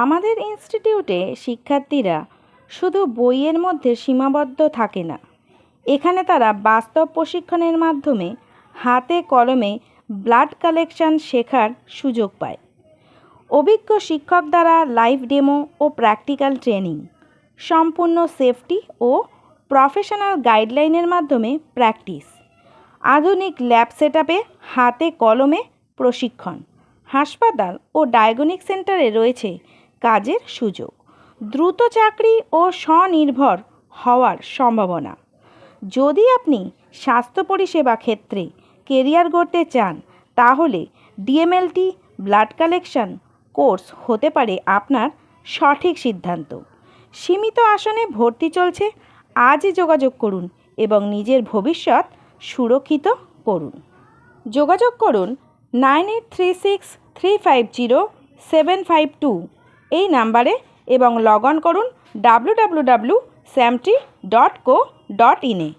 আমাদের ইনস্টিটিউটে শিক্ষার্থীরা শুধু বইয়ের মধ্যে সীমাবদ্ধ থাকে না। এখানে তারা বাস্তব প্রশিক্ষণের মাধ্যমে হাতে কলমে ব্লাড কালেকশন শেখার সুযোগ পায়। অভিজ্ঞ শিক্ষক দ্বারা লাইভ ডেমো ও প্র্যাকটিক্যাল ট্রেনিং, সম্পূর্ণ সেফটি ও প্রফেশনাল গাইডলাইনের মাধ্যমে প্র্যাকটিস, আধুনিক ল্যাব সেটআপে হাতে কলমে প্রশিক্ষণ, হাসপাতাল ও ডায়াগনস্টিক সেন্টারে রয়েছে কাজের সুযোগ, দ্রুত চাকরি ও স্বনির্ভর হওয়ার সম্ভাবনা। যদি আপনি স্বাস্থ্য পরিষেবা ক্ষেত্রে কেরিয়ার গড়তে চান, তাহলে ডিএমএলটি ব্লাড কালেকশন কোর্স হতে পারে আপনার সঠিক সিদ্ধান্ত। সীমিত আসনে ভর্তি চলছে। আজই যোগাযোগ করুন এবং নিজের ভবিষ্যৎ সুরক্ষিত করুন। যোগাযোগ করুন 9836350752 এই নাম্বারে এবং লগ অন করুন www.samtree.co.in-এ।